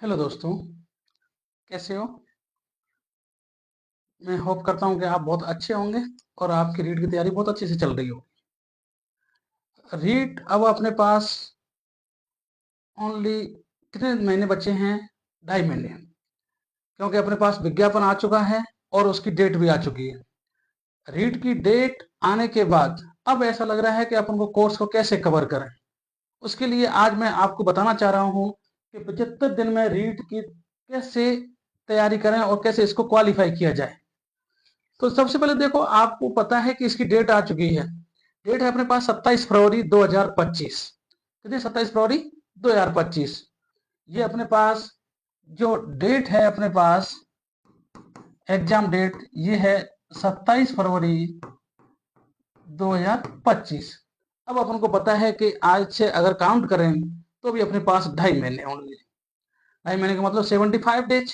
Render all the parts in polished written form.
Hello दोस्तों, कैसे हो? मैं होप करता हूँ कि आप बहुत अच्छे होंगे और आपकी रीट की तैयारी बहुत अच्छे से चल रही हो। रीट अब अपने पास ओनली कितने महीने बचे हैं? 2.5 महीने, क्योंकि अपने पास विज्ञापन आ चुका है और उसकी डेट भी आ चुकी है। रीट की डेट आने के बाद अब ऐसा लग रहा है कि अपन को कोर्स को कैसे कवर करें। उसके लिए आज मैं आपको बताना चाह रहा हूँ कि 75 दिन में रीट की कैसे तैयारी करें और कैसे इसको क्वालिफाई किया जाए। तो सबसे पहले देखो, आपको पता है कि इसकी डेट आ चुकी है। डेट है अपने पास 27 फरवरी 2025। कितनी? 27 फरवरी 2025। ये अपने पास जो डेट है, अपने पास एग्जाम डेट ये है 27 फरवरी 2025। अब अपन को पता है कि आज से अगर काउंट करें तो भी अपने पास 2.5 महीने ओनली। 2.5 महीने का मतलब 75 डेज।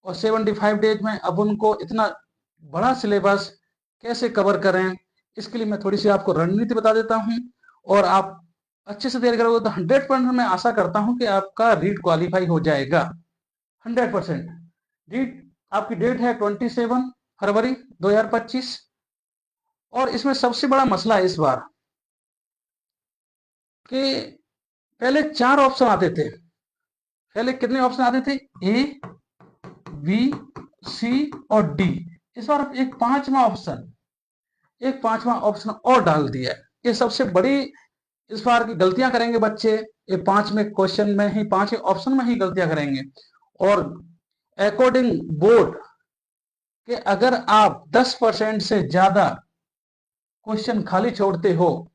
और 75 डेज में अब उनको इतना बड़ा सिलेबस कैसे कवर करें, इसके लिए मैं थोड़ी सी आपको रणनीति बता देता हूं। और आप अच्छे से तैयारी करोगे तो 100% मैं आशा करता हूं कि आपका रीट क्वालिफाई हो जाएगा। 100%। रीट आपकी डेट है 27 फरवरी 2025। और इसमें सबसे बड़ा मसला है इस बार कि पहले 4 ऑप्शन आते थे। पहले कितने ऑप्शन आते थे? ए, बी, सी और डी। इस बार एक पांचवा ऑप्शन और डाल दिया है। ये सबसे बड़ी इस बार की गलतियां करेंगे बच्चे। ये 5 में क्वेश्चन में ही, 5 ऑप्शन में ही गलतियां करेंगे। और अकॉर्डिंग बोर्ड कि अगर आप 10% से ज्यादा क्वेश्चन खाली छोड़ते हो,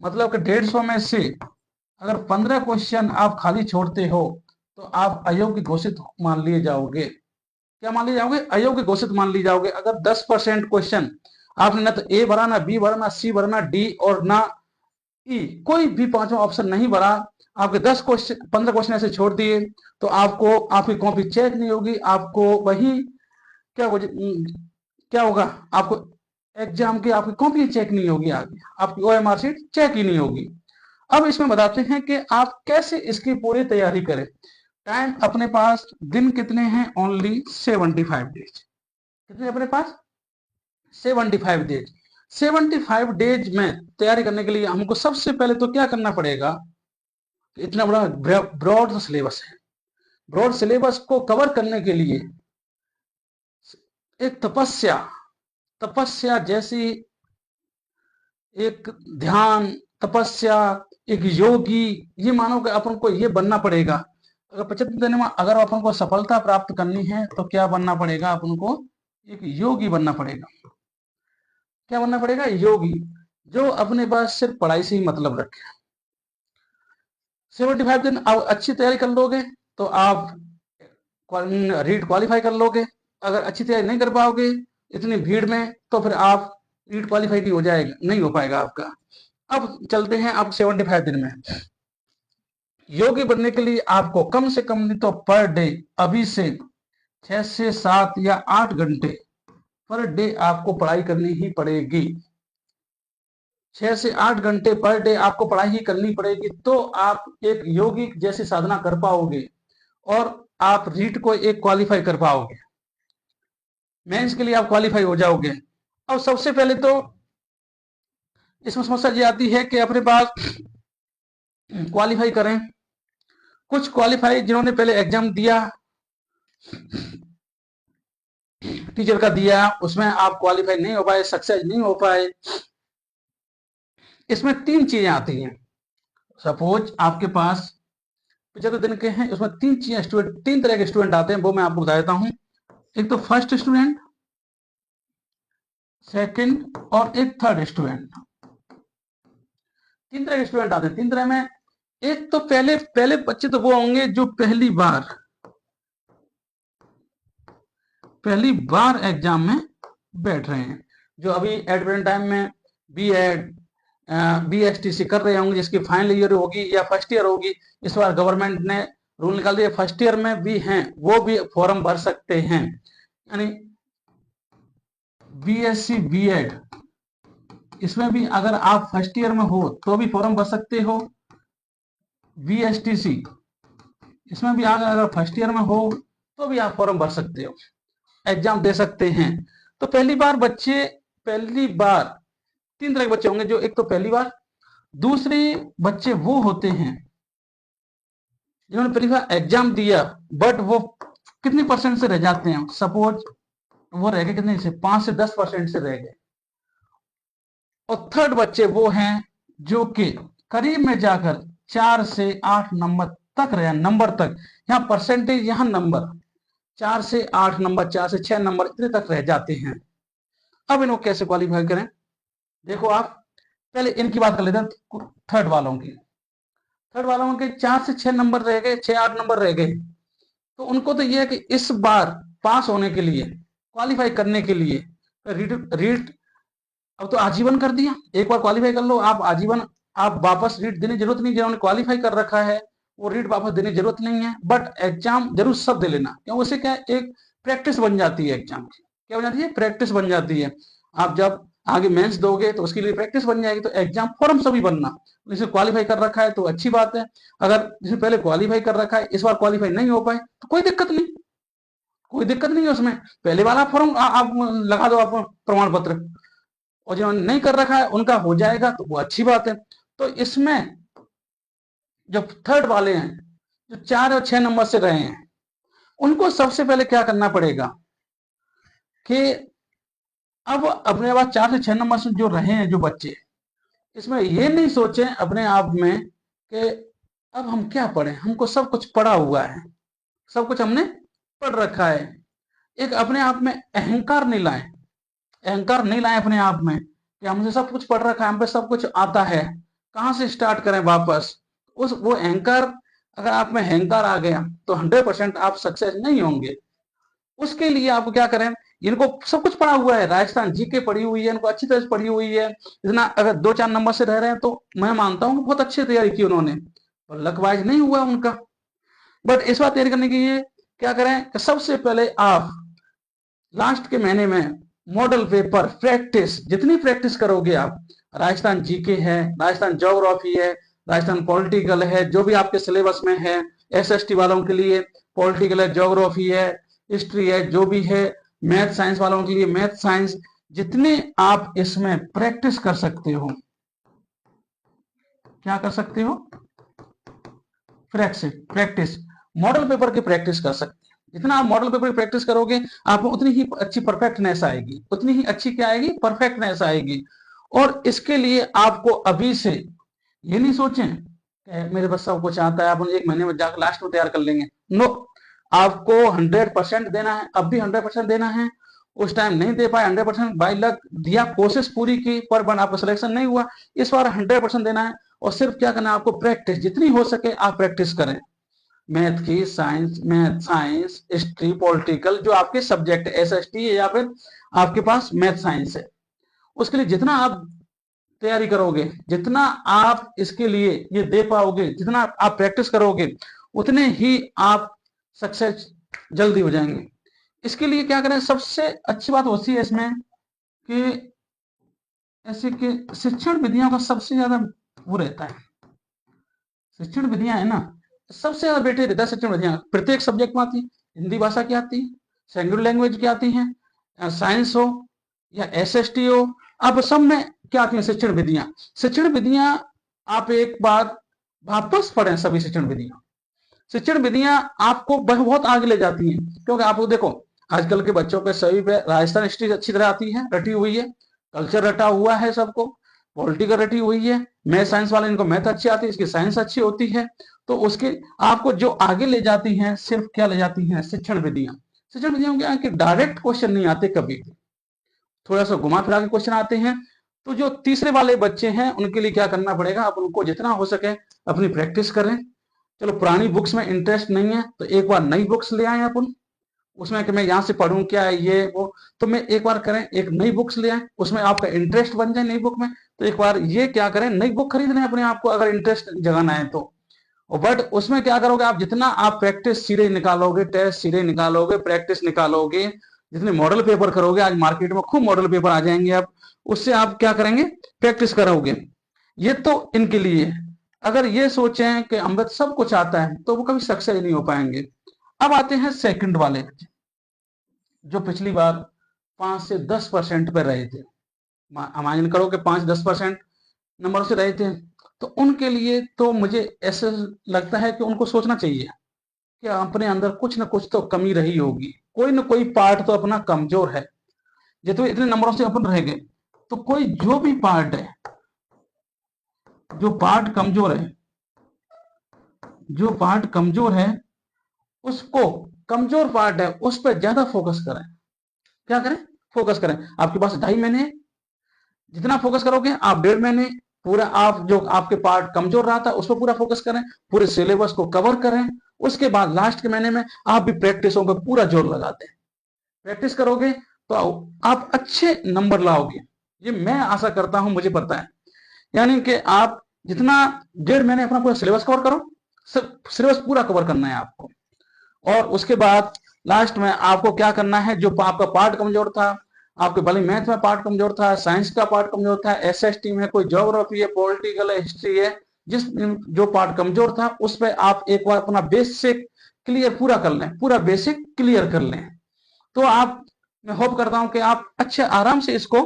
मतलब कि 150 में से अगर 15 क्वेश्चन आप खाली छोड़ते हो तो आप अयोग्य घोषित मान लिए जाओगे। क्या मान लिए जाओगे? अयोग्य घोषित मान लिए जाओगे। अगर 10% क्वेश्चन आपने ना तो ए भरा, ना बी भरा, ना सी भरा, ना डी और ना ई, कोई भी 5वां ऑप्शन नहीं भरा, आपके 10 क्वेश्चन 15 क्वेश्चन ऐसे छोड़ दिए, तो आपको आपकी कॉपी चेक नहीं होगी। आपको वही क्या होगा? आपको एग्जाम की आपकी कॉपी चेक नहीं होगी, आगे आपकी ओएमआर शीट चेक ही नहीं होगी। अब इसमें बताते हैं कि आप कैसे इसकी पूरी तैयारी करें। टाइम अपने पास दिन कितने हैं? Only 75 days. कितने अपने पास? 75 डेज। 75 डेज में तैयारी करने के लिए हमको सबसे पहले तो क्या करना पड़ेगा? इतना बड़ा ब्रॉड सिलेबस है। ब्रॉड सिलेबस को कवर करने के लिए एक तपस्या तपस्या जैसी, एक ध्यान, तपस्या, एक योगी, ये मानो कि अपन को ये बनना पड़ेगा। अगर 75 दिन में अगर अपन को सफलता प्राप्त करनी है तो क्या बनना पड़ेगा? अपन को एक योगी बनना पड़ेगा। क्या बनना पड़ेगा? योगी, जो अपने पास सिर्फ पढ़ाई से ही मतलब रखे। 75 दिन आप अच्छी तैयारी कर लोगे तो आप रीट क्वालिफाई कर लोगे। अगर अच्छी तैयारी नहीं कर पाओगे इतनी भीड़ में, तो फिर आप रीट क्वालिफाई नहीं हो जाएगा, नहीं हो पाएगा आपका। अब चलते हैं आप 75 दिन में। योगी बनने के लिए आपको कम से कम नहीं तो पर डे अभी से 6 से 7 या 8 घंटे पर डे आपको पढ़ाई करनी ही पड़ेगी। 6 से 8 घंटे पर डे आपको पढ़ाई ही करनी पड़ेगी, तो आप एक योगी जैसी साधना कर पाओगे और आप रीट को एक क्वालिफाई कर पाओगे। मेंस के लिए आप क्वालिफाई हो जाओगे। अब सबसे पहले तो इसमें समस्या ये आती है कि अपने पास क्वालिफाई करें। कुछ क्वालिफाई जिन्होंने पहले एग्जाम दिया, टीचर का दिया, उसमें आप क्वालिफाई नहीं हो पाए, सक्सेस नहीं हो पाए। इसमें 3 चीजें आती हैं। सपोज आपके पास 75 दिन के हैं, उसमें 3 तरह के स्टूडेंट आते हैं, वो मैं आपको बता देता हूं। एक तो फर्स्ट स्टूडेंट, सेकंड और एक थर्ड स्टूडेंट। 3 तरह के स्टूडेंट आते हैं। 3 तरह में एक तो पहले पहले बच्चे तो वो होंगे जो पहली बार एग्जाम में बैठ रहे हैं, जो अभी एट प्रेजेंट टाइम में बी एड BSTC कर रहे होंगे, जिसकी फाइनल ईयर होगी या फर्स्ट ईयर होगी। इस बार गवर्नमेंट ने रूल निकाल दिया, फर्स्ट ईयर में भी हैं वो भी फॉर्म भर सकते हैं। यानी BSc B.Ed, इसमें भी अगर आप फर्स्ट ईयर में हो तो भी फॉर्म भर सकते हो। BSTC इसमें भी अगर फर्स्ट ईयर में हो तो भी आप फॉर्म भर सकते हो, एग्जाम दे सकते हैं। तो पहली बार 3 तरह के बच्चे होंगे, जो एक तो पहली बार, दूसरे बच्चे वो होते हैं जिन्होंने पहली बार एग्जाम दिया बट वो कितनी परसेंट से रह जाते हैं, सपोज वो रह गए कितने से 5 से 10% से रह गए। और थर्ड बच्चे वो हैं जो कि करीब में जाकर 4 से 8 नंबर तक रहे, नंबर तक, यहाँ परसेंटेज यहाँ नंबर 4 से 8 नंबर, 4 से 6 नंबर इतने तक रह जाते हैं। अब इनको कैसे क्वालिफाई करें, देखो आप पहले इनकी बात कर लेते हैं, थर्ड वालों की। थर्ड वालों के 4 से 6 नंबर रह गए, 6-8 नंबर रह गए, तो उनको तो यह है कि इस बार पास होने के लिए, क्वालिफाई करने के लिए रीट रीट अब तो आजीवन कर दिया। एक बार क्वालिफाई कर लो आप आजीवन, आप वापस रीट देने की जरूरत नहीं, जिन्होंने क्वालिफाई कर रखा है वो रीट वापस देने की जरूरत नहीं है। बट एग्जाम जरूर सब दे लेना, क्यों, उससे क्या एक प्रैक्टिस बन जाती है, एग्जाम की क्या बन जाती है, प्रैक्टिस बन जाती है। आप जब आगे मेंस दोगे तो उसके लिए प्रैक्टिस बन जाएगी। तो एग्जाम फॉर्म सभी बनना, जिसे क्वालिफाई कर रखा है तो अच्छी बात है। अगर जिसे पहले क्वालिफाई कर रखा है इस बार क्वालिफाई नहीं हो पाए तो कोई दिक्कत नहीं, कोई दिक्कत नहीं है उसमें। पहले वाला फॉर्म आप लगा दो, आप प्रमाण पत्र, और जिन्होंने नहीं कर रखा है उनका हो जाएगा तो वो अच्छी बात है। तो इसमें जो थर्ड वाले हैं, जो 4 और 6 नंबर से रहे हैं, उनको सबसे पहले क्या करना पड़ेगा कि अब अपने पास 4 से 6 नंबर से जो रहे हैं जो बच्चे, इसमें ये नहीं सोचें अपने आप में कि अब हम क्या पढ़ें, हमको सब कुछ पढ़ा हुआ है, सब कुछ हमने पढ़ रखा है। एक अपने आप में अहंकार नहीं लाएं, अहंकार नहीं लाएं अपने आप में कि हमसे सब कुछ पढ़ रखा है, हम पे सब कुछ आता है, कहाँ से स्टार्ट करें वापस। वो अहंकार, अगर आप में अहंकार आ गया तो 100% आप सक्सेस नहीं होंगे। उसके लिए आपको क्या करें, इनको सब कुछ पढ़ा हुआ है, राजस्थान जीके पढ़ी हुई है, इनको अच्छी तरह से पढ़ी हुई है, इतना अगर 2-4 नंबर से रह रहे हैं तो मैं मानता हूँ बहुत अच्छी तैयारी की उन्होंने, और लक वाइज नहीं हुआ उनका। बट इस बार तैयारी करने के लिए क्या करें कि सबसे पहले आप लास्ट के महीने में मॉडल पेपर प्रैक्टिस, जितनी प्रैक्टिस करोगे आप, राजस्थान जीके है, राजस्थान ज्योग्राफी है, राजस्थान पॉलिटिकल है, जो भी आपके सिलेबस में है, एसएसटी वालों के लिए पॉलिटिकल है, ज्योग्राफी है, हिस्ट्री है, जो भी है, मैथ साइंस वालों के लिए मैथ साइंस, जितने आप इसमें प्रैक्टिस कर सकते हो, क्या कर सकते हो, प्रैक्टिस मॉडल पेपर की प्रैक्टिस कर सकते हैं। जितना आप मॉडल पेपर की प्रैक्टिस करोगे आपको उतनी ही अच्छी परफेक्टनेस आएगी, उतनी ही अच्छी क्या आएगी, परफेक्टनेस आएगी। और इसके लिए आपको अभी से ये नहीं सोचें मेरे पास सब कुछ आता है, आप 1 महीने में जाकर लास्ट में तैयार कर लेंगे। नो, आपको 100% देना है, अब भी 100% देना है। उस टाइम नहीं दे पाए 100%, बाई लक दिया, कोशिश पूरी की, पर वन आपका सिलेक्शन नहीं हुआ। इस बार 100% देना है, और सिर्फ क्या करना है आपको, प्रैक्टिस जितनी हो सके आप प्रैक्टिस करें। मैथ की, साइंस, हिस्ट्री, पॉलिटिकल, जो आपके सब्जेक्ट एसएसटी है या फिर आपके पास मैथ साइंस है, उसके लिए जितना आप तैयारी करोगे, जितना आप इसके लिए ये दे पाओगे, जितना आप प्रैक्टिस करोगे, उतने ही आप सक्सेस जल्दी हो जाएंगे। इसके लिए क्या करें, सबसे अच्छी बात होती है इसमें कि ऐसे कि शिक्षण विधियों का सबसे ज्यादा वो रहता है, शिक्षण विधियां है ना, सबसे ज्यादा बेटे रहता है शिक्षण विधियां, प्रत्येक सब्जेक्ट में आती है। हिंदी भाषा की आती है, सेंगुलर लैंग्वेज की आती है, साइंस हो या एसएसटी हो, अब सब में क्या आती है शिक्षण विधियां। शिक्षण विधियां आप एक बार वापस पढ़ें, सभी शिक्षण विधियां, शिक्षण विधियां आपको बहुत आगे ले जाती हैं। क्योंकि आपको देखो आजकल के बच्चों पे सभी पे राजस्थान हिस्ट्री अच्छी तरह आती है, रटी हुई है, कल्चर रटा हुआ है सबको, पॉलिटिकल रटी हुई है, मैथ साइंस वाले इनको मैथ अच्छी आती है, इसकी साइंस अच्छी होती है। तो उसके आपको जो आगे ले जाती हैं सिर्फ क्या ले जाती हैं, शिक्षण विधियां। शिक्षण विधियों क्या है कि डायरेक्ट क्वेश्चन नहीं आते, कभी थोड़ा सा घुमा फिरा के क्वेश्चन आते हैं। तो जो तीसरे वाले बच्चे हैं उनके लिए क्या करना पड़ेगा, आप उनको जितना हो सके अपनी प्रैक्टिस करें। चलो पुरानी बुक्स में इंटरेस्ट नहीं है तो एक बार नई बुक्स ले आए अपन, उसमें कि मैं यहाँ से पढ़ूं क्या है ये वो, तो मैं एक बार करें एक नई बुक्स ले आए, उसमें आपका इंटरेस्ट बन जाए नई बुक में। तो एक बार ये क्या करें, नई बुक खरीद लें अपने आप को, अगर इंटरेस्ट जगाना है तो। बट उसमें क्या करोगे आप, जितना आप प्रैक्टिस सीधे निकालोगे, टेस्ट सीधे निकालोगे, प्रैक्टिस निकालोगे, जितने मॉडल पेपर करोगे, आज मार्केट में खूब मॉडल पेपर आ जाएंगे, आप उससे आप क्या करेंगे, प्रैक्टिस करोगे। ये तो इनके लिए। अगर ये सोचें कि अमृत सब कुछ आता है तो वो कभी सक्सेस नहीं हो पाएंगे। अब आते हैं सेकंड वाले, जो पिछली बार 5 से 10% पे रहे थे। इमेजिन करो कि 5-10% नंबर से रहे थे, तो उनके लिए तो मुझे ऐसे लगता है कि उनको सोचना चाहिए कि अपने अंदर कुछ ना कुछ तो कमी रही होगी, कोई ना कोई पार्ट तो अपना कमजोर है। ये तो इतने नंबरों से अपन रह गए, तो कोई जो भी पार्ट है, जो पार्ट कमजोर है, जो पार्ट कमजोर है, उसको, कमजोर पार्ट है उस पर ज्यादा फोकस करें। क्या करें? फोकस करें। आपके पास 2.5 महीने है, जितना फोकस करोगे आप 1.5 महीने पूरा, आप जो आपके पार्ट कमजोर रहा था उस पर पूरा फोकस करें, पूरे सिलेबस को कवर करें। उसके बाद लास्ट के महीने में आप भी प्रैक्टिसों पर पूरा जोर लगाते हैं। प्रैक्टिस करोगे तो आप अच्छे नंबर लाओगे, ये मैं आशा करता हूं, मुझे पता है। यानी कि आप जितना 1.5 महीने अपना पूरा सिलेबस कवर करो, सिलेबस पूरा कवर करना है आपको। और उसके बाद लास्ट में आपको क्या करना है, जो आपका पार्ट कमजोर था, आपके भले मैथ में पार्ट कमजोर था, साइंस का पार्ट कमजोर था, एसएसटी में कोई ज्योग्राफी है, पॉलिटिकल है, हिस्ट्री है, जिस जो पार्ट कमजोर था उस पर आप एक बार अपना बेसिक क्लियर पूरा कर लें, पूरा बेसिक क्लियर कर लें, तो आप, मैं होप करता हूं कि आप अच्छे आराम से इसको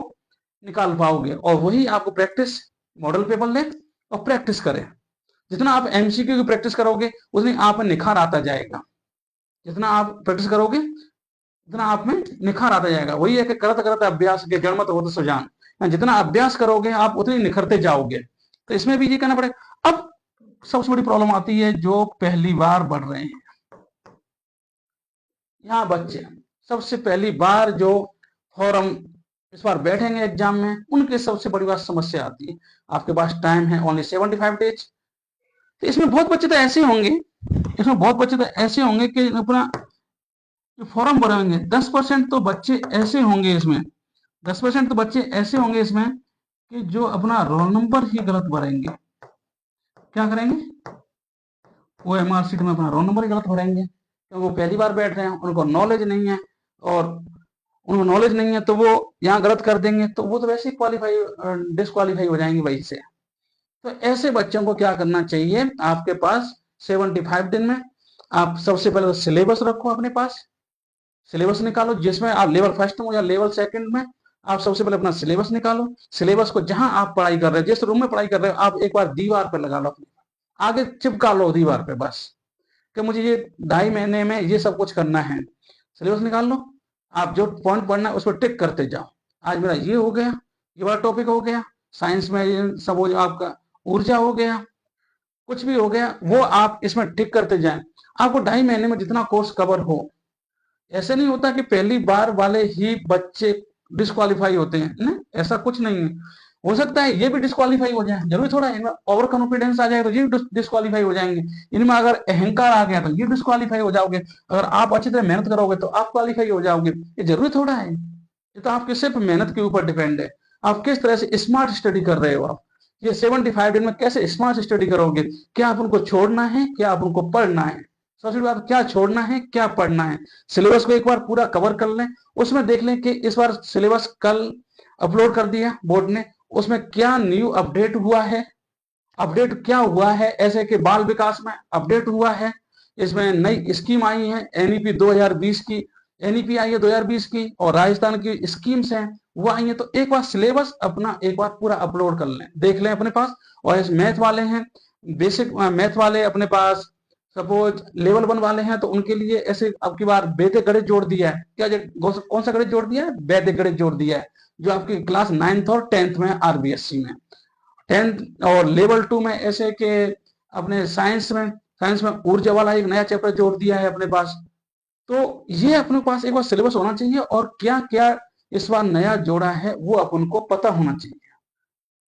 निकाल पाओगे। और वही आपको प्रैक्टिस, मॉडल पेपर लें और प्रैक्टिस करें। जितना आप एमसीक्यू की प्रैक्टिस करोगे उतनी आप में निखार आता जाएगा, जितना आप प्रैक्टिस करोगे उतना आप में निखार आता जाएगा। वही है कि करत करत अभ्यास के जड़मत होत सुजान, जितना अभ्यास करोगे आप उतनी निखरते जाओगे। तो इसमें भी ये कहना पड़ेगा। अब सबसे बड़ी प्रॉब्लम आती है जो पहली बार बढ़ रहे हैं, यहाँ बच्चे सबसे पहली बार जो फॉरम इस बार बैठेंगे एग्जाम में, उनके सबसे बड़ी बात समस्या आती है, आपके पास टाइम है ओनली 75 डेज। तो इसमें बहुत बच्चे तो ऐसे होंगे, इसमें बहुत बच्चे तो ऐसे होंगे कि अपना फॉर्म भरेंगे, 10% तो बच्चे ऐसे होंगे इसमें, 10% तो बच्चे ऐसे होंगे इसमें कि जो अपना रोल नंबर ही गलत भरेंगे। क्या करेंगे? वो एमआर सीट में अपना रोल नंबर ही गलत भरेंगे, क्योंकि वो पहली बार बैठ रहे हैं, उनको नॉलेज नहीं है, और उनको नॉलेज नहीं है तो वो यहाँ गलत कर देंगे, तो वो तो वैसे ही क्वालिफाई डिसक्वालीफाई हो जाएंगे वहीं से। तो ऐसे बच्चों को क्या करना चाहिए, आपके पास 75 दिन में आप सबसे पहले तो सिलेबस रखो अपने पास, सिलेबस निकालो, जिसमें आप लेवल फर्स्ट में या लेवल सेकंड में, आप सबसे पहले अपना सिलेबस निकालो। सिलेबस को जहां आप पढ़ाई कर रहे हो, जिस रूम में पढ़ाई कर रहे हो, आप एक बार दीवार पे लगा लो, अपने आगे चिपका लो दीवार पे, बस कि मुझे ये 2.5 महीने में ये सब कुछ करना है। सिलेबस निकाल लो, आप जो पॉइंट पढ़ना है उस पर टिक करते जाओ। आज मेरा ये हो गया, ये वाला टॉपिक हो गया, साइंस में ये सब हो, आपका ऊर्जा हो गया, कुछ भी हो गया, वो आप इसमें टिक करते जाएं। आपको 2.5 महीने में जितना कोर्स कवर हो, ऐसे नहीं होता कि पहली बार वाले ही बच्चे डिस्क्वालीफाई होते हैं ना, ऐसा कुछ नहीं है। हो सकता है ये भी डिस्क्वालीफाई हो जाए, जरूरी थोड़ा है, ओवर कॉन्फिडेंस आ जाए तो ये भी डिस्क्वालीफाई हो जाएंगे, इनमें अगर अहंकार आ गया तो ये डिस्क्वालीफाई हो जाओगे, अगर आप अच्छी तरह मेहनत करोगे तो आप क्वालिफाई हो जाओगे। ये जरूरी थोड़ा है, ये तो आपके सिर्फ मेहनत के ऊपर डिपेंड है, आप किस तरह से स्मार्ट स्टडी कर रहे हो। आप ये 75 दिन में कैसे स्मार्ट स्टडी करोगे, क्या आप उनको छोड़ना है, क्या आप उनको पढ़ना है, सबसे बड़ी बात क्या छोड़ना है क्या पढ़ना है। सिलेबस को एक बार पूरा कवर कर लें, उसमें देख लें कि इस बार सिलेबस कल अपलोड कर दिया बोर्ड ने, उसमें क्या न्यू अपडेट हुआ है, अपडेट क्या हुआ है, ऐसे कि बाल विकास में अपडेट हुआ है, इसमें नई स्कीम आई है एनईपी 2020 की, एनईपी आई है 2020 की, और राजस्थान की स्कीम्स हैं वो आई है। तो एक बार सिलेबस अपना एक बार पूरा अपलोड कर लें, देख लें अपने पास। और इस मैथ वाले हैं, बेसिक मैथ वाले अपने पास, सपोज लेवल 1 वाले हैं, तो उनके लिए ऐसे अब की बार वैदिक गणित जोड़ दिया है। क्या कौन सा गणित जोड़ दिया है? वैदिक गणित जोड़ दिया है, जो आपकी क्लास 9th और 10th में आरबीएससी में, 10th और लेवल 2 में ऐसे के अपने साइंस में ऊर्जा वाला एक नया चैप्टर जोड़ दिया है अपने पास। तो ये अपने पास एक बार सिलेबस होना चाहिए, और क्या क्या इस बार नया जोड़ा है वो अपन को पता होना चाहिए,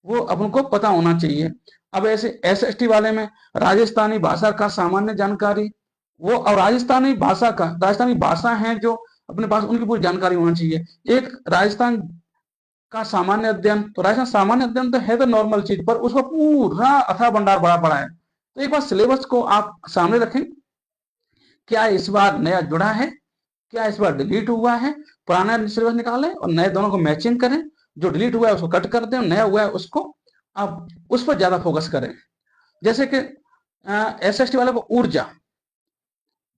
वो अपन को पता होना चाहिए। अब ऐसे एसएसटी वाले में राजस्थानी भाषा का सामान्य जानकारी, वो और राजस्थानी भाषा है जो अपने पास, उनकी पूरी जानकारी होना चाहिए। एक राजस्थान का सामान्य अध्ययन, तो राजस्थान सामान्य अध्ययन तो है तो नॉर्मल चीज, पर उसका पूरा अथाह भंडार बड़ा पड़ा है। तो एक बार सिलेबस को आप सामने रखें, क्या इस बार नया जुड़ा है, क्या इस बार डिलीट हुआ है, पुराना सिलेबस निकालें और नए दोनों को मैचिंग करें, जो डिलीट हुआ है उसको कट कर दें, नया हुआ है उसको आप उस पर ज्यादा फोकस करें। जैसे कि एसएसटी वाले को ऊर्जा,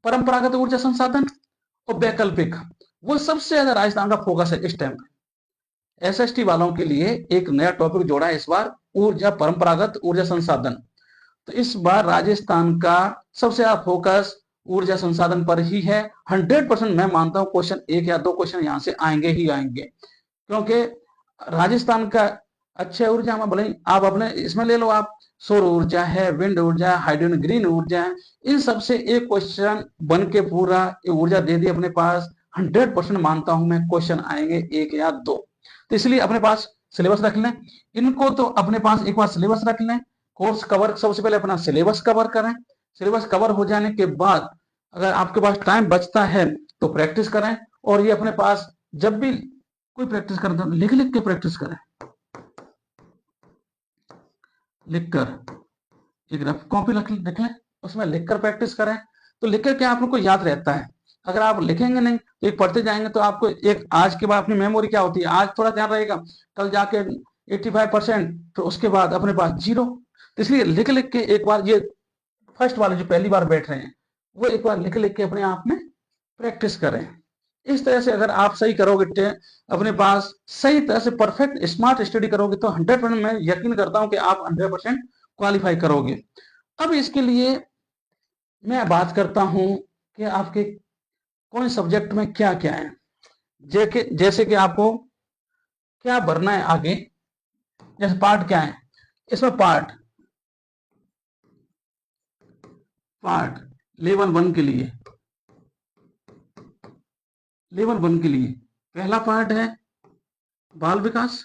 परंपरागत ऊर्जा संसाधन और वैकल्पिक, वो सबसे ज्यादा राजस्थान का फोकस है इस टाइम। एसएसटी वालों के लिए एक नया टॉपिक जोड़ा है इस बार, ऊर्जा, परंपरागत ऊर्जा संसाधन। तो इस बार राजस्थान का सबसे ज्यादा फोकस ऊर्जा संसाधन पर ही है। 100% मैं मानता हूं क्वेश्चन, एक या दो क्वेश्चन यहां से आएंगे ही आएंगे, क्योंकि राजस्थान का अच्छे ऊर्जा में, भले आप अपने इसमें ले लो, आप सौर ऊर्जा है, विंड ऊर्जा है, हाइड्रोजन ग्रीन ऊर्जा है, इन सबसे एक क्वेश्चन बन के पूरा ऊर्जा दे दी अपने पास। 100% मानता हूं मैं क्वेश्चन आएंगे एक या दो। तो इसलिए अपने पास सिलेबस रख लें इनको, तो अपने पास एक बार सिलेबस रख लें, कोर्स कवर, सबसे पहले अपना सिलेबस कवर करें। सिलेबस कवर हो जाने के बाद अगर आपके पास टाइम बचता है तो प्रैक्टिस करें, और ये अपने पास जब भी कोई प्रैक्टिस करता है लिख लिख के प्रैक्टिस करें, लिखकर एक रफ कॉपी लिख लें, उसमें लिखकर प्रैक्टिस करें। तो लिखकर क्या आप लोग को याद रहता है। अगर आप लिखेंगे नहीं तो एक पढ़ते जाएंगे तो आपको एक आज के बाद अपनी मेमोरी क्या होती है, आज थोड़ा ध्यान रहेगा, कल जाके 85%, तो उसके बाद अपने पास जीरो। तो इसलिए लिख लिख के एक बार, ये फर्स्ट वाले जो पहली बार बैठ रहे हैं वो एक बार लिख लिख के अपने आप में प्रैक्टिस करें। इस तरह से अगर आप सही करोगे, अपने पास सही तरह से परफेक्ट स्मार्ट स्टडी करोगे, तो 100% मैं यकीन करता हूं कि आप 100% क्वालिफाई करोगे। अब इसके लिए मैं बात करता हूं कि आपके कौन सब्जेक्ट में क्या क्या है, जैसे कि आपको क्या भरना है आगे। जैसे पार्ट क्या है इसमें, पार्ट लेवल 1 के लिए, लेवल 1 के लिए पहला पार्ट है बाल विकास,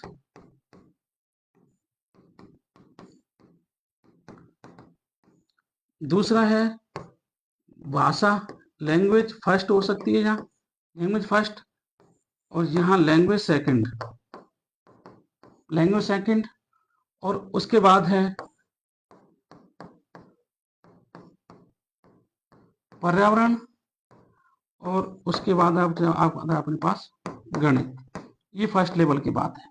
दूसरा है भाषा, लैंग्वेज फर्स्ट हो सकती है यहाँ, लैंग्वेज फर्स्ट, और यहाँ लैंग्वेज सेकंड, और उसके बाद है पर्यावरण, और उसके बाद आप अपने पास गणित। ये फर्स्ट लेवल की बात है,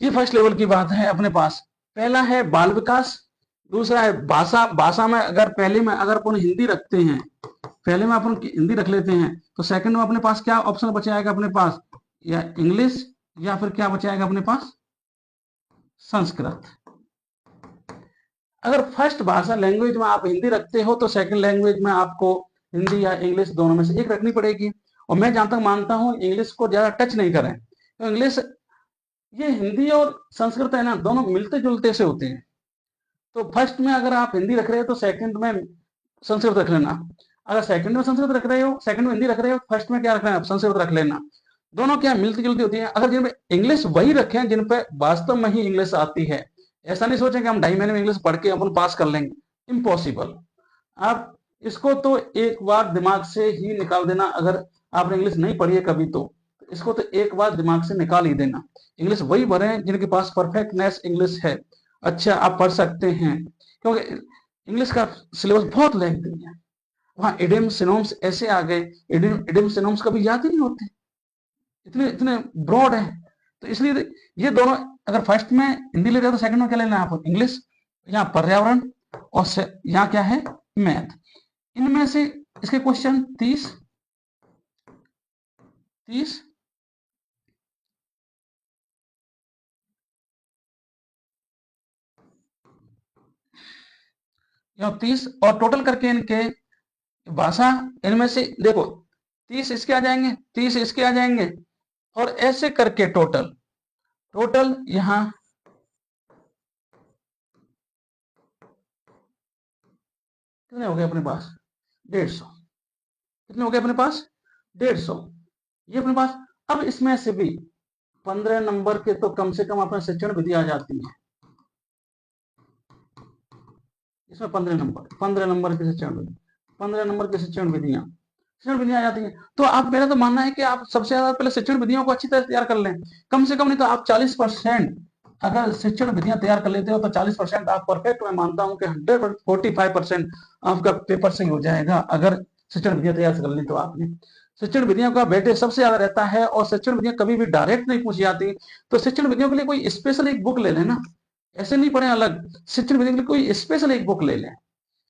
ये फर्स्ट लेवल की बात है अपने पास। पहला है बाल विकास, दूसरा है भाषा। भाषा में अगर पहले में अगर अपन हिंदी रखते हैं, पहले में अपन हिंदी रख लेते हैं, तो सेकंड में अपने पास क्या ऑप्शन बचाएगा अपने पास, या इंग्लिश, या फिर क्या बचाएगा अपने पास, संस्कृत। अगर फर्स्ट भाषा लैंग्वेज में आप हिंदी रखते हो तो सेकंड लैंग्वेज में आपको हिंदी या इंग्लिश दोनों में से एक रखनी पड़ेगी। और मैं जहां तक मानता हूं इंग्लिश को ज्यादा टच नहीं करें, तो इंग्लिश, ये हिंदी और संस्कृत है ना, दोनों मिलते जुलते से होते हैं। तो फर्स्ट में अगर आप हिंदी रख रहे हो तो सेकंड में संस्कृत रख लेना। अगर सेकंड में संस्कृत रख रहे हो, सेकंड में हिंदी रख रहे हो, फर्स्ट में क्या रखना है, संस्कृत रख लेना। दोनों क्या मिलती जुलती होती है। अगर जिनमें इंग्लिश वही रखें जिन पे वास्तव में ही इंग्लिश आती है, ऐसा नहीं सोचें कि हम 2.5 महीने में इंग्लिश पढ़ के अपन पास कर लेंगे, इम्पॉसिबल। आप इसको तो एक बार दिमाग से ही निकाल देना। अगर आपने इंग्लिश नहीं पढ़ी है कभी, तो इसको तो एक बार दिमाग से निकाल ही देना। इंग्लिश वही भरे जिनके पास परफेक्टनेस इंग्लिश है, अच्छा आप पढ़ सकते हैं, क्योंकि इंग्लिश का सिलेबस बहुत लेंथी है। वहां इडियम सिनोम्स ऐसे आ गए, इडियम सिनोम्स कभी याद ही नहीं होते, इतने इतने ब्रॉड है। तो इसलिए ये दोनों, अगर फर्स्ट में हिंदी ले रहे हो तो सेकंड में क्या लेना है आपको, इंग्लिश, यहाँ पर्यावरण, और यहाँ क्या है, मैथ। इनमें से इसके क्वेश्चन 30 या 30, और टोटल करके इनके भाषा, इनमें से देखो 30 इसके आ जाएंगे, 30 इसके आ जाएंगे, और ऐसे करके टोटल यहां कितने हो गए अपने पास, 150। कितने हो गए अपने पास, 150, ये अपने पास। अब इसमें से भी 15 नंबर के तो कम से कम अपने शिक्षण विधि आ जाती है। इसमें 15 नंबर की शिक्षण विधि, 15 नंबर की शिक्षण विधियां आ जाती हैं। तो आप, मेरा तो मानना है कि आप सबसे ज्यादा पहले शिक्षण विधियों को अच्छी तरह तैयार कर लें। कम से कम नहीं तो आप 40% अगर शिक्षण विधियां तैयार कर लेते हो तो 40% आप परफेक्ट, मैं मानता हूं कि 145% आपका पेपर सही हो जाएगा। अगर शिक्षण विधियां तैयार कर ली तो आपने, शिक्षण विधियों का वेटेज सबसे ज्यादा रहता है, और शिक्षण विधियां कभी भी डायरेक्ट नहीं पूछी जाती। तो शिक्षण विधियों के लिए कोई स्पेशल एक बुक ले लेना, ऐसे नहीं पढ़े अलग, शिक्षण विधि के लिए कोई स्पेशल एक बुक ले लें।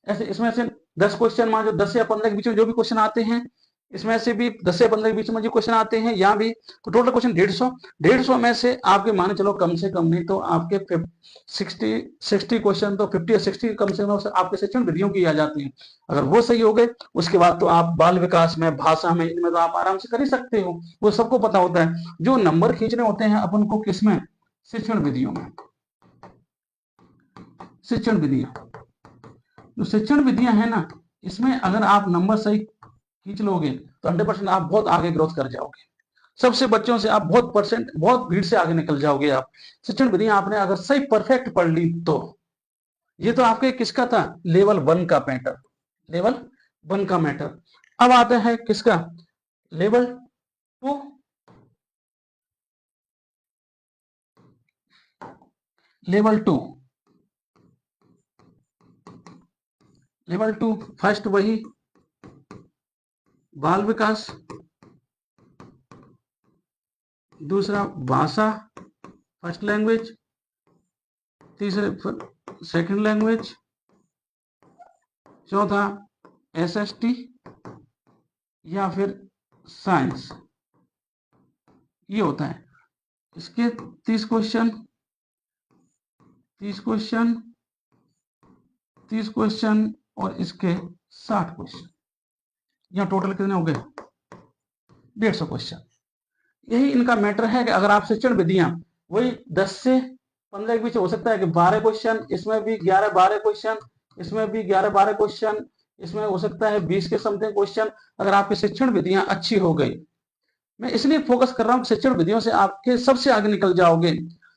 ऐसे इसमें से 10 क्वेश्चन मान लो 10 या 15 के बीच में जो भी क्वेश्चन आते हैं, इसमें से भी 10 से 15 के बीच में जो क्वेश्चन आते हैं यहाँ भी, तो टोटल क्वेश्चन 150 में से आपके माने चलो कम से कम नहीं तो आपके 60 क्वेश्चन तो 50 या 60 कम से कम आपके शिक्षण विधियों की आ जाती है। अगर वो सही हो गए उसके बाद तो आप बाल विकास में, भाषा में, इनमें तो आप आराम से कर ही सकते हो, वो सबको पता होता है। जो नंबर खींचने होते हैं अपन को किसमें, शिक्षण विधियों में। शिक्षण विधियां, जो शिक्षण विधियां है ना, इसमें अगर आप नंबर सही खींच लोगे तो 100% आप बहुत आगे ग्रोथ कर जाओगे, सबसे बच्चों से आप बहुत भीड़ से आगे निकल जाओगे आप। शिक्षण विधियां आपने अगर सही परफेक्ट पढ़ ली तो। ये तो आपके किसका था, लेवल 1 का मैटर, लेवल 1 का मैटर। अब आता है किसका, लेवल 2। लेवल 2, लेवल 2 फर्स्ट वही बाल विकास, दूसरा भाषा फर्स्ट लैंग्वेज, तीसरे सेकंड लैंग्वेज, चौथा एसएसटी या फिर साइंस, ये होता है। इसके 30 क्वेश्चन, 30 क्वेश्चन, 30 क्वेश्चन और इसके 60 क्वेश्चन, यहाँ टोटल कितने हो गए, 150 क्वेश्चन। यही इनका मैटर है कि अगर आप शिक्षण विधियां वही 10 से 15 के बीच हो सकता है कि 12 क्वेश्चन, इसमें भी 11-12 क्वेश्चन, इसमें भी 11-12 क्वेश्चन, इसमें हो सकता है 20 के समथिंग क्वेश्चन। अगर आपकी शिक्षण विधियां अच्छी हो गई, मैं इसलिए फोकस कर रहा हूं, शिक्षण विधियों से आपके सबसे आगे निकल जाओगे।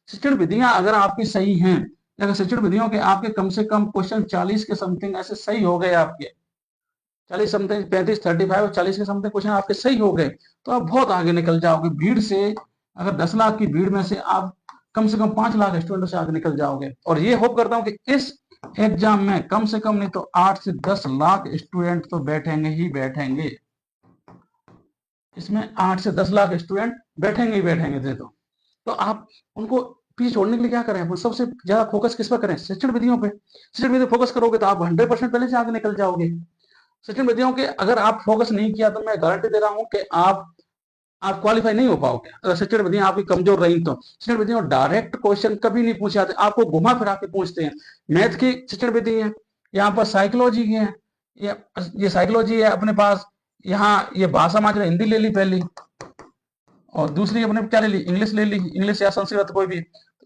शिक्षण विधियां अगर आपकी सही हैं, अगर शिक्षण विधियों के आपके कम से कम क्वेश्चन 40 के समथिंग ऐसे सही हो गए, आपके 40 समथिंग 35, 35 और 40 के समथिंग क्वेश्चन आपके सही हो गए, तो आप बहुत आगे निकल जाओगे भीड़ से। अगर 10 लाख की भीड़ में से आप कम से कम 5 लाख स्टूडेंटों से आगे निकल जाओगे। और ये होप करता हूं कि इस एग्जाम में कम से कम नहीं तो 8 से 10 लाख स्टूडेंट तो बैठेंगे ही बैठेंगे। इसमें 8 से 10 लाख स्टूडेंट बैठेंगे ही बैठेंगे थे। तो आप उनको पीछे छोड़ने के लिए क्या करें, अपन सबसे ज्यादा फोकस किस पर करें, शिक्षण विधियों पे। शिक्षण विधि फोकस करोगे तो आप 100% पहले से आगे निकल जाओगे। शिक्षण विधियों के अगर आप फोकस नहीं किया तो मैं गारंटी दे रहा हूं कि आप क्वालिफाई नहीं हो पाओगे। अगर शिक्षण विधियां आपकी कमजोर रही तो शिक्षण विधियों डायरेक्ट क्वेश्चन कभी नहीं पूछे जाते, आपको घुमा फिरा के पूछते हैं। मैथ की शिक्षण विधि है, यहाँ पर साइकोलॉजी की है, ये साइकोलॉजी है अपने पास, यहाँ ये भाषा मान लो हिंदी ले ली पहली, और दूसरी अपने क्या ले ली, इंग्लिश ले ली, इंग्लिश या संस्कृत कोई भी।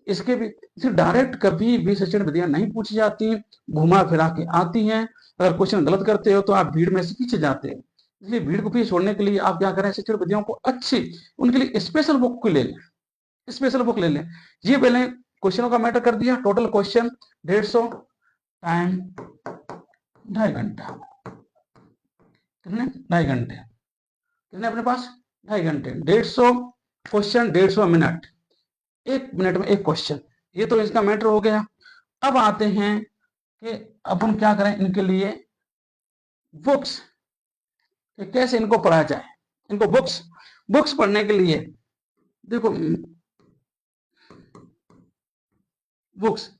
इसके भी डायरेक्ट कभी भी शिक्षण विधियां नहीं पूछी जाती, घुमा फिरा के आती हैं। अगर क्वेश्चन गलत करते हो तो आप भीड़ में से पीछे जाते हो। इसलिए भीड़ को पीछे छोड़ने के लिए आप क्या करें, शिक्षण विधियों को अच्छी, उनके लिए स्पेशल बुक को ले लें, स्पेशल बुक ले लें। ये पहले क्वेश्चनों का मैटर कर दिया, टोटल क्वेश्चन 150, टाइम 2.5 घंटा, कितने 2.5 घंटे, कितने अपने पास 2.5 घंटे, 150 क्वेश्चन 150 मिनट, 1 मिनट में एक क्वेश्चन। ये तो इसका मैटर हो गया। अब आते हैं कि अपन क्या करें इनके लिए बुक्स, कि कैसे इनको पढ़ा जाए। इनको बुक्स पढ़ने के लिए देखो, बुक्स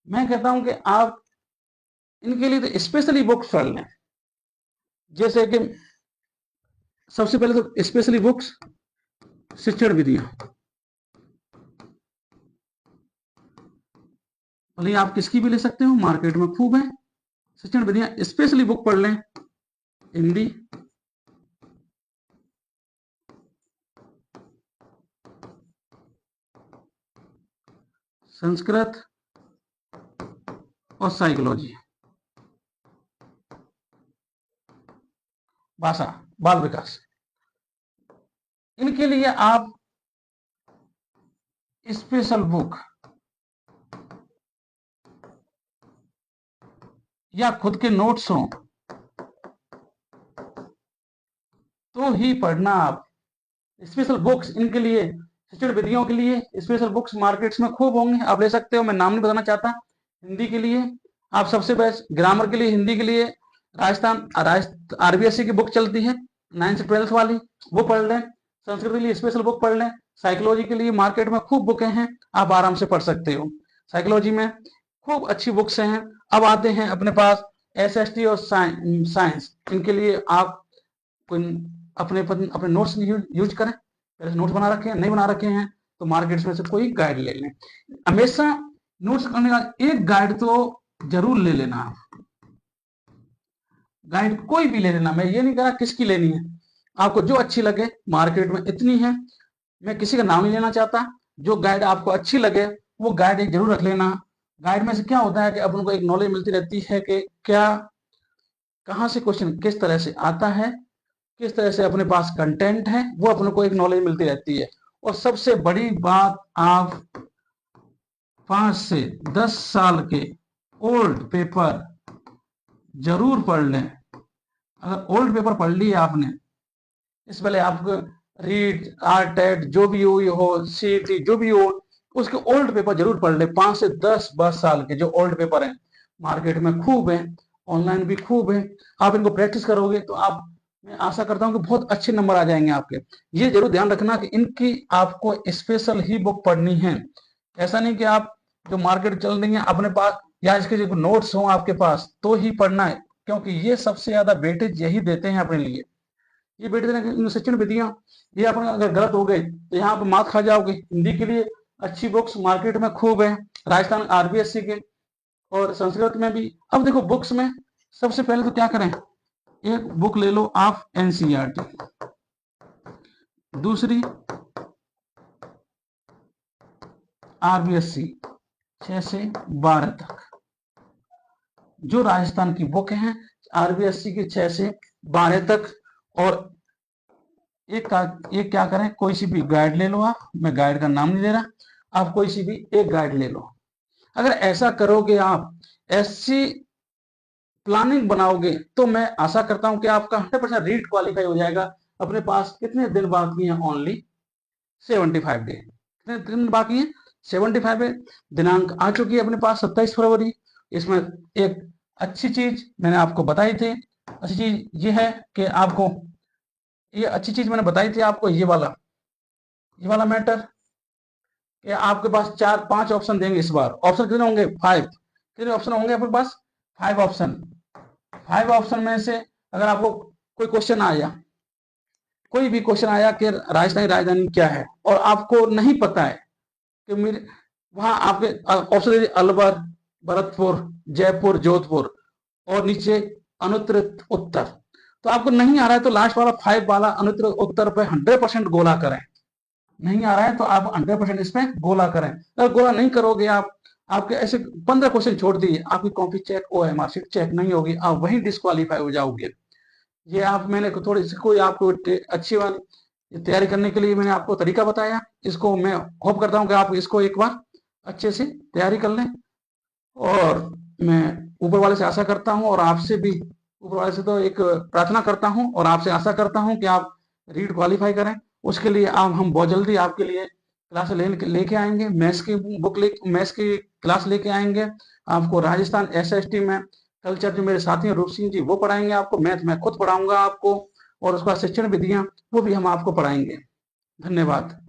मैं कहता हूं कि आप इनके लिए तो स्पेशली बुक्स पढ़ लें। जैसे कि सबसे पहले तो स्पेशली बुक्स शिक्षण विधियां, भले आप किसकी भी ले सकते हो, मार्केट में खूब है शिक्षण विधियां। स्पेशली बुक पढ़ लें, हिंदी, संस्कृत और साइकोलॉजी, भाषा, बाल विकास। इनके लिए आप स्पेशल बुक या खुद के नोट्स हो तो ही पढ़ना। आप स्पेशल बुक्स इनके लिए, शिक्षण विधियों के लिए स्पेशल बुक्स मार्केट्स में खूब होंगे, आप ले सकते हो। मैं नाम नहीं बताना चाहता। हिंदी के लिए आप सबसे बेस्ट, ग्रामर के लिए, हिंदी के लिए राजस्थान आरबीएससी की बुक चलती है 9 से 12 वाली, वो पढ़ लें। संस्कृत के लिए स्पेशल बुक पढ़ लें। साइकोलॉजी के लिए मार्केट में खूब बुकें हैं, आप आराम से पढ़ सकते हो। साइकोलॉजी में खूब अच्छी बुक्स हैं। अब आते हैं अपने पास एसएसटी और साइंस। इनके लिए आप अपने नोट्स यूज करें। पहले नोट्स बना रखे हैं, नहीं बना रखे हैं तो मार्केट्स में से कोई गाइड ले लें। हमेशा नोट्स करने का एक गाइड तो जरूर ले लेना। आप गाइड कोई भी ले लेना, मैं ये नहीं कह रहा किसकी लेनी है, आपको जो अच्छी लगे। मार्केट में इतनी है, मैं किसी का नाम नहीं लेना चाहता। जो गाइड आपको अच्छी लगे वो गाइड एक जरूर रख लेना। गाइड में से क्या होता है कि अपन को एक नॉलेज मिलती रहती है कि क्या कहाँ से क्वेश्चन किस तरह से आता है, किस तरह से अपने पास कंटेंट है, वो अपने को एक नॉलेज मिलती रहती है। और सबसे बड़ी बात, आप 5 से 10 साल के ओल्ड पेपर जरूर पढ़ लें। अगर ओल्ड पेपर पढ़ लिया आपने, इस पहले आपको रीट, आरटेट जो भी हो सीटी जो भी हो, उसके ओल्ड पेपर जरूर पढ़ ले। 5 से 10 साल के जो ओल्ड पेपर हैं, मार्केट में खूब है, ऑनलाइन भी खूब है। आप इनको प्रैक्टिस करोगे तो आप, मैं आशा करता हूं कि बहुत अच्छे नंबर आ जाएंगे आपके। ये जरूर ध्यान रखना कि इनकी आपको स्पेशल ही बुक पढ़नी है। ऐसा नहीं कि आप जो मार्केट चल रही है अपने पास या इसके जो नोट्स हो आपके पास तो ही पढ़ना है, क्योंकि ये सबसे ज्यादा वेटेज यही देते हैं अपने लिए। ये बेटे देने शिक्षण विधियां, ये अपन अगर गलत हो गए तो यहाँ पे मात खा जाओगे। हिंदी के लिए अच्छी बुक्स मार्केट में खूब है, राजस्थान आरबीएससी के, और संस्कृत में भी। अब देखो बुक्स में सबसे पहले तो क्या करें, एक बुक ले लो आप एनसीईआरटी, दूसरी आरबीएससी 6 से 12 तक, जो राजस्थान की बुक है आरबीएससी की 6 से 12 तक। और एक क्या करें, कोई सी भी गाइड ले लो आप, मैं गाइड का नाम नहीं दे रहा, आप कोई सी भी एक गाइड ले लो। अगर ऐसा करोगे, आप ऐसी प्लानिंग बनाओगे, तो मैं आशा करता हूं कि आपका 100% रीट क्वालिफाई हो जाएगा। अपने पास कितने दिन बाकी हैं, ओनली 75 डे। कितने दिन बाकी हैं, 75 डे। दिनांक आ चुकी है अपने पास 27 फरवरी। इसमें एक अच्छी चीज मैंने आपको बताई थी, अच्छी चीज ये है कि आपको, ये अच्छी चीज मैंने बताई थी आपको, ये वाला मैटर, कि आपके पास 4-5 ऑप्शन देंगे इस बार। ऑप्शन कितने होंगे, 5। कितने ऑप्शन होंगे आपके पास, 5 ऑप्शन। 5 ऑप्शन में से अगर आपको कोई क्वेश्चन आया, कोई भी क्वेश्चन आया कि राजधानी क्या है, और आपको नहीं पता है कि मेरे वहां आपके ऑप्शन दे अलवर, भरतपुर, जयपुर, जोधपुर, और नीचे अनुत्तरित उत्तर, तो आपको नहीं आ रहा है तो लास्ट वाला 5 वाला अनुत्तरित उत्तर पे 100% गोला करें। नहीं आ रहा है तो आप 100% इसमें गोला करें। अगर गोला नहीं करोगे आप, आपके ऐसे 15 क्वेश्चन छोड़ दिए, आपकी copy check, OMR sheet check नहीं होगी, आप वहीं डिस्क्वालीफाई हो जाओगे। ये आप, मैंने थोड़ी सी कोई आपको अच्छी वाली तैयारी करने के लिए मैंने आपको तरीका बताया। इसको मैं होप करता हूं कि आप इसको एक बार अच्छे से तैयारी कर लें, और मैं ऊपर वाले से आशा करता हूं, और आपसे भी ऊपर वाले से तो एक प्रार्थना करता हूं, और आपसे आशा करता हूं कि आप रीड क्वालिफाई करें। उसके लिए हम बहुत जल्दी आपके लिए क्लास लेके आएंगे, मैथ्स की क्लास लेके आएंगे। आपको राजस्थान एसएसटी में कल्चर जो मेरे साथी हैं रूप सिंह जी, वो पढ़ाएंगे आपको। मैथ मैं खुद पढ़ाऊंगा आपको, और उसका शिक्षण विधियां वो भी हम आपको पढ़ाएंगे। धन्यवाद।